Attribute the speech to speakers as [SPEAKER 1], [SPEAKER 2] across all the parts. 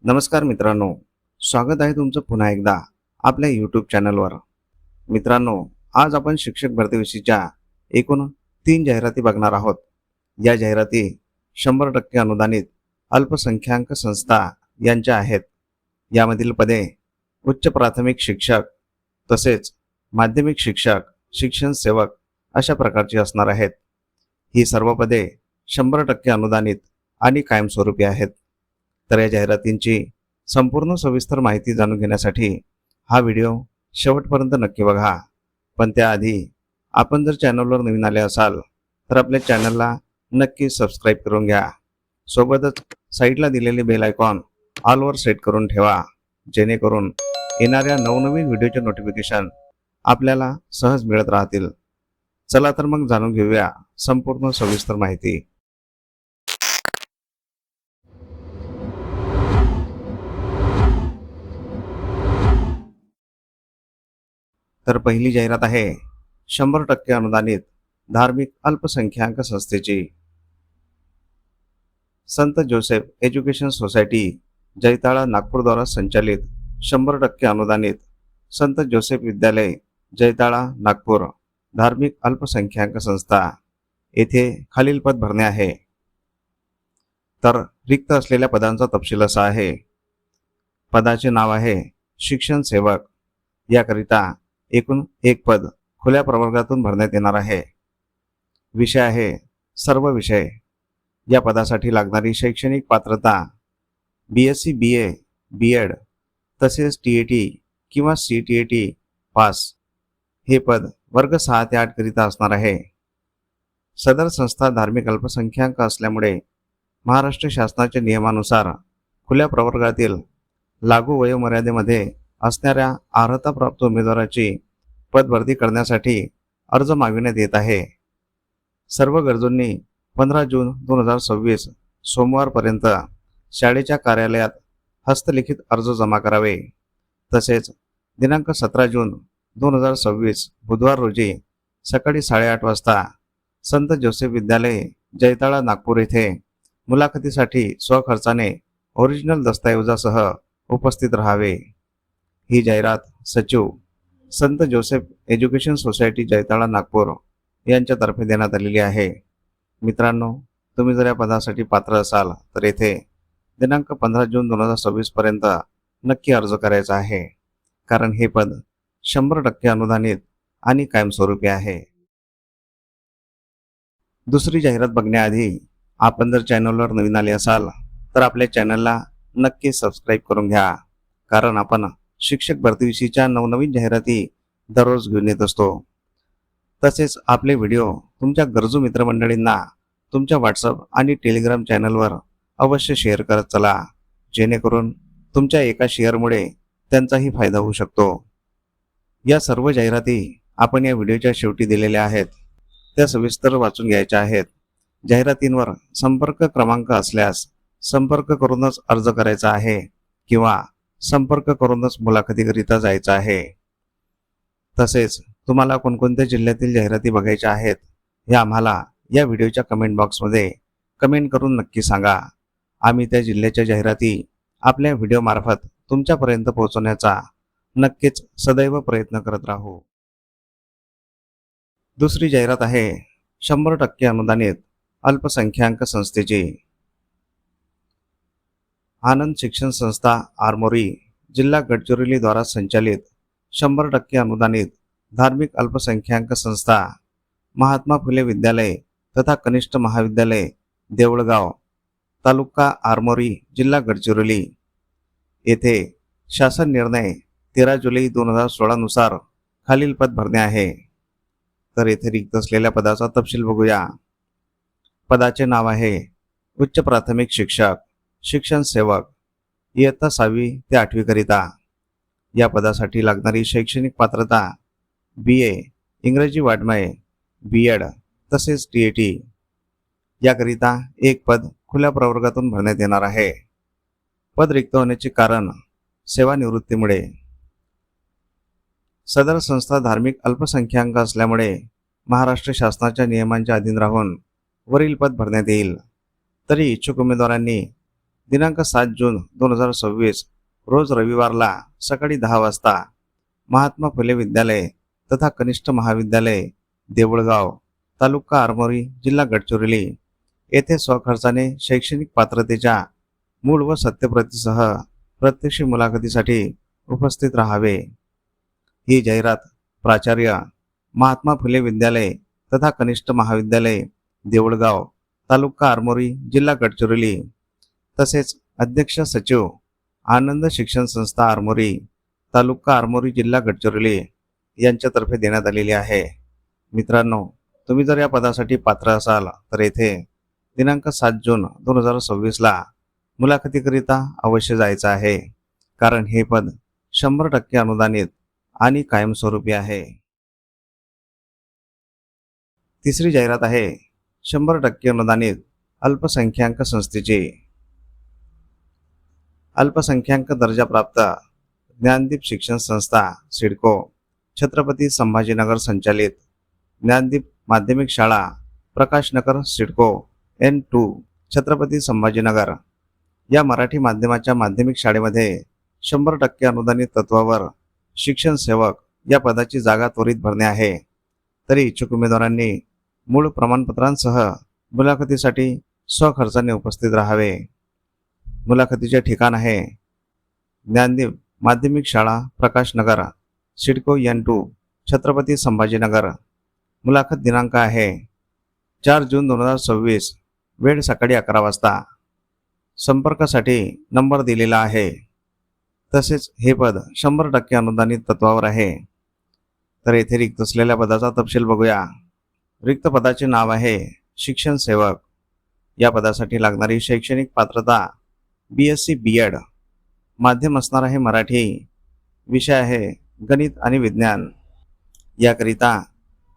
[SPEAKER 1] नमस्कार मित्रांनो, स्वागत आहे तुमचं पुन्हा एकदा आपल्या यूट्यूब चॅनलवर। मित्रांनो, आज आपण शिक्षक भरतीविषयीच्या एकूण 3 जाहिराती बघणार आहोत। या जाहिराती 100% अनुदानित अल्पसंख्याक संस्था यांच्या आहेत। यामधील पदे उच्च प्राथमिक शिक्षक तसेच माध्यमिक शिक्षक, शिक्षण सेवक अशा प्रकारची असणार आहेत। ही सर्व पदे 100% अनुदानित आणि कायमस्वरूपी आहेत। तर या जाहिरातींची संपूर्ण सविस्तर माहिती जाणून घेण्यासाठी हा व्हिडिओ शेवटपर्यंत नक्की बघा। पण त्याआधी आपण जर चॅनलवर नवीन आले असाल तर आपल्या चॅनलला नक्की सबस्क्राइब करून घ्या। सोबतच साईडला दिलेले बेल आयकॉन ऑलवर सेट करून ठेवा, जेणेकरून येणाऱ्या नवनवीन व्हिडिओचे नोटिफिकेशन आपल्याला सहज मिळत राहतील। चला तर मग जाणून घेऊया संपूर्ण सविस्तर माहिती। तर पहिली जाहिरात आहे 100% अनुदानित धार्मिक अल्पसंख्याक संस्थेची। संत Joseph education society Jaitala Nagpur द्वारा संचालित 100% अनुदानित संत जोसेफ विद्यालय जैताळा नागपूर धार्मिक अल्पसंख्याक संस्था येथे खालील पद भरणे आहे। तर रिक्त असलेल्या पदांचा तपशील असा आहे। पदाचे नाव आहे शिक्षण सेवक। याकरिता एकूण 1 पद खुल्या प्रवर्गातून भरण्यात येणार आहे। विषय आहे सर्व विषय। या पदासाठी लागणारी शैक्षणिक पात्रता BSc BA BEd तसेच TET किंवा CTET पास। हे पद वर्ग 6 ते 8 करिता असणार आहे। सदर संस्था धार्मिक अल्पसंख्याक असल्यामुळे महाराष्ट्र शासनाच्या नियमानुसार खुल्या प्रवर्गातील लागू वयोमर्यादेमध्ये असणाऱ्या अर्हताप्राप्त उमेदवाराची पदभरती करण्यासाठी अर्ज मागविण्यात येत आहे। सर्व गरजूंनी 15 जून 2026 सोमवारपर्यंत शाळेच्या कार्यालयात हस्तलिखित अर्ज जमा करावे। तसेच दिनांक 17 जून 2026 बुधवार रोजी सकाळी 8:30 वाजता संत जोसेफ विद्यालय जैताळा नागपूर येथे मुलाखतीसाठी स्वखर्चाने ओरिजिनल दस्तऐवजासह उपस्थित राहावे। ही जाहिरात सचिव संत Joseph education society Jaitala Nagpur यांच्यातर्फे देण्यात आलेली आहे। मित्रांनो, तुम्ही जर या पदासाठी पात्र असाल तर येथे दिनांक 15 जून 2026 पर्यंत नक्की अर्ज करायचा आहे, कारण हे पद 100% अनुदानित आणि कायमस्वरूपी आहे। दुसरी जाहिरात बघण्याआधी आपण जर चॅनलवर नवीन आले असाल तर आपल्या चॅनलला नक्की सबस्क्राइब करून घ्या, कारण आपण शिक्षक भरतीविषयीच्या नवनवीन जाहिराती दररोज घेऊन येत असतो। तसेच आपले व्हिडिओ तुमच्या गरजू मित्रमंडळींना तुमच्या व्हॉट्सअप आणि टेलिग्राम चॅनलवर अवश्य शेअर करत चला, जेणेकरून तुमच्या एका शेअरमुळे त्यांचाही फायदा होऊ शकतो। या सर्व जाहिराती आपण या व्हिडिओच्या शेवटी दिलेल्या आहेत, त्या सविस्तर वाचून घ्यायच्या आहेत। जाहिरातींवर संपर्क क्रमांक असल्यास संपर्क करूनच अर्ज करायचा आहे किंवा संपर्क करूनच मुलाखतीकरिता जायचं आहे। तसेच तुम्हाला कोणकोणत्या जिल्ह्यातील जाहिराती बघायच्या आहेत हे आम्हाला या व्हिडिओच्या कमेंट बॉक्समध्ये कमेंट करून नक्की सांगा। आम्ही त्या जिल्ह्याच्या जाहिराती आपल्या व्हिडिओमार्फत तुमच्यापर्यंत पोहोचवण्याचा नक्कीच सदैव प्रयत्न करत राहू। दुसरी जाहिरात आहे 100% अनुदानित अल्पसंख्याक संस्थेची। आनंद शिक्षण संस्था आरमोरी जिल्हा गडचिरोली द्वारा संचालित 100% अनुदानित धार्मिक अल्पसंख्याक संस्था महात्मा फुले विद्यालय तथा कनिष्ठ महाविद्यालय देवळगाव तालुका आरमोरी जिल्हा गडचिरोली येथे शासन निर्णय 13 जुलै 2016 नुसार खालील पद भरणे आहे। तर येथे रिक्त असलेल्या पदाचा तपशील बघूया। पदाचे नाव आहे उच्च प्राथमिक शिक्षक, शिक्षण सेवक, इयत्ता 6वी ते 8वी करिता। या पदासाठी लागणारी शैक्षणिक पात्रता BA इंग्रजी वाड्मय BEd तसेच TET। याकरिता 1 पद खुल्या प्रवर्गातून भरण्यात येणार आहे। पद रिक्त होण्याचे कारण सेवानिवृत्तीमुळे। सदर संस्था धार्मिक अल्पसंख्याक असल्यामुळे महाराष्ट्र शासनाच्या नियमांच्या अधीन राहून वरील पद भरण्यात येईल। तरी इच्छुक उमेदवारांनी दिनांक 7 जून 2026 रोज रविवारला सकाळी 10 वाजता महात्मा फुले विद्यालय तथा कनिष्ठ महाविद्यालय देऊळगाव, तालुका आरमोरी, जिल्हा गडचिरोली येथे स्वखर्चाने शैक्षणिक पात्रतेच्या मूळ व सत्यप्रतीसह प्रत्यक्ष मुलाखतीसाठी उपस्थित राहावे। ही जाहिरात प्राचार्य, महात्मा फुले विद्यालय तथा कनिष्ठ महाविद्यालय देऊळगाव, तालुका आरमोरी, जिल्हा गडचिरोली तसेच अध्यक्ष सचिव, आनंद शिक्षण संस्था आरमोरी, तालुका आरमोरी, जिल्हा गडचिरोली यांच्यातर्फे देण्यात आलेली आहे। मित्रांनो, तुम्ही जर या पदासाठी पात्र असाल तर येथे दिनांक 7 जून 2026 मुलाखतीकरिता अवश्य जायचं आहे, कारण हे पद 100% अनुदानित आणि कायमस्वरूपी आहे। तिसरी जाहिरात आहे 100% अनुदानित अल्पसंख्याक संस्थेची। अल्पसंख्याक दर्जा प्राप्त ज्ञानदीप शिक्षण संस्था सिडको, छत्रपती संभाजीनगर संचालित ज्ञानदीप माध्यमिक शाळा प्रकाशनगर सिडको N2 छत्रपती संभाजीनगर या मराठी माध्यमाच्या माध्यमिक शाळेमध्ये 100% अनुदानित तत्वावर शिक्षण सेवक या पदाची जागा त्वरित भरणे आहे। तरी इच्छुक उमेदवारांनी मूळ प्रमाणपत्रांसह मुलाखतीसाठी स्वखर्चाने उपस्थित राहावे। मुलाखतीचे ठिकाण आहे ज्ञानदीप माध्यमिक शाळा प्रकाशनगर सिडको N2 छत्रपती संभाजीनगर। मुलाखत दिनांक आहे 4 जून 2026, वेळ सकाळी 11 वाजता। संपर्कासाठी नंबर दिलेला आहे। तसेच हे पद 100% अनुदानित तत्वावर आहे। तर येथे रिक्त असलेल्या पदाचा तपशील बघूया। रिक्त पदाचे नाव आहे शिक्षण सेवक। या पदासाठी लागणारी शैक्षणिक पात्रता BSc B.Ed, माध्यम असणार आहे मराठी, विषय आहे गणित आणि विज्ञान। याकरिता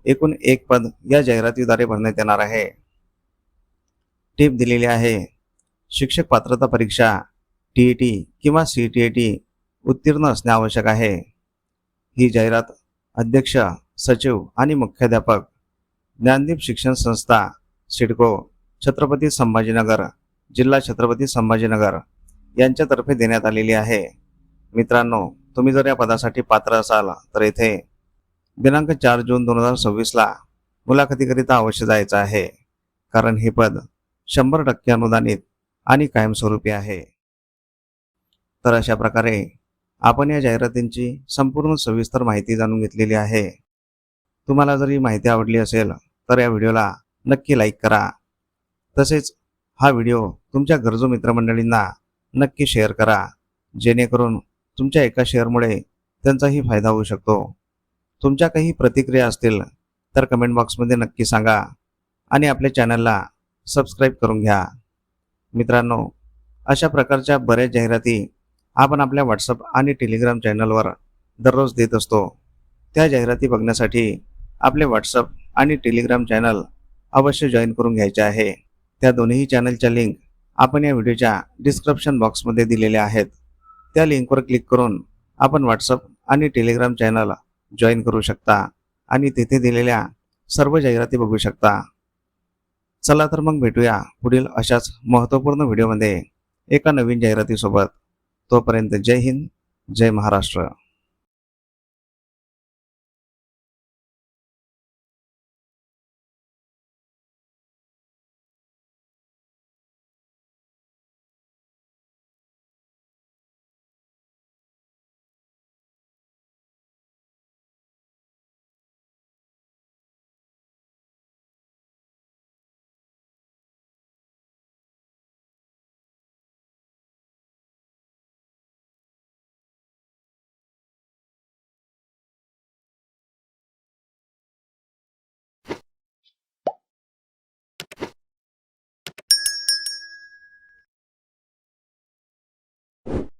[SPEAKER 1] एकूण एक पद या जाहिरातीद्वारे भरण्यात येणार आहे। टीप दिलेली आहे, शिक्षक पात्रता परीक्षा TET किंवा CTET उत्तीर्ण असणे आवश्यक आहे। ही जाहिरात अध्यक्ष, सचिव आणि मुख्याध्यापक ज्ञानदीप शिक्षण संस्था सिडको, छत्रपती संभाजीनगर, जिल्हा छत्रपती संभाजीनगर यांच्यातर्फे देण्यात आलेली आहे। मित्रांनो, तुम्ही जर या पदासाठी पात्र असाल तर येथे दिनांक 4 जून 2026 मुलाखतीकरिता अवश्य जायचं आहे, कारण हे पद 100% अनुदानित आणि कायमस्वरूपी आहे। तर अशा प्रकारे आपण या जाहिरातींची संपूर्ण सविस्तर माहिती जाणून घेतलेली आहे। तुम्हाला जर ही माहिती आवडली असेल तर या व्हिडिओला नक्की लाईक करा। तसेच हा व्हिडिओ तुमच्या गरजू मित्रमंडळींना नक्की शेअर करा, जेणेकरून तुमच्या एका शेअरमुळे त्यांचाही फायदा होऊ शकतो। तुमच्या काही प्रतिक्रिया असतील तर कमेंट बॉक्समध्ये नक्की सांगा आणि आपल्या चॅनलला सबस्क्राईब करून घ्या। मित्रांनो, अशा प्रकारच्या बऱ्याच जाहिराती आपण आपल्या व्हॉट्सअप आणि टेलिग्राम चॅनलवर दररोज देत असतो। त्या जाहिराती बघण्यासाठी आपले व्हॉट्सअप आणि टेलिग्राम चॅनल अवश्य जॉईन करून घ्यायचे आहे। त्या दोन्ही चॅनलच्या लिंक आपण या व्हिडिओच्या डिस्क्रिप्शन बॉक्समध्ये दिलेल्या आहेत। त्या लिंकवर क्लिक करून आपण व्हॉट्सअप आणि टेलिग्राम चॅनल जॉईन करू शकता आणि तिथे दिलेल्या सर्व जाहिराती बघू शकता। चला तर मग भेटूया पुढील अशाच महत्त्वपूर्ण व्हिडिओमध्ये एका नवीन जाहिरातीसोबत। तोपर्यंत जय हिंद, जय महाराष्ट्र।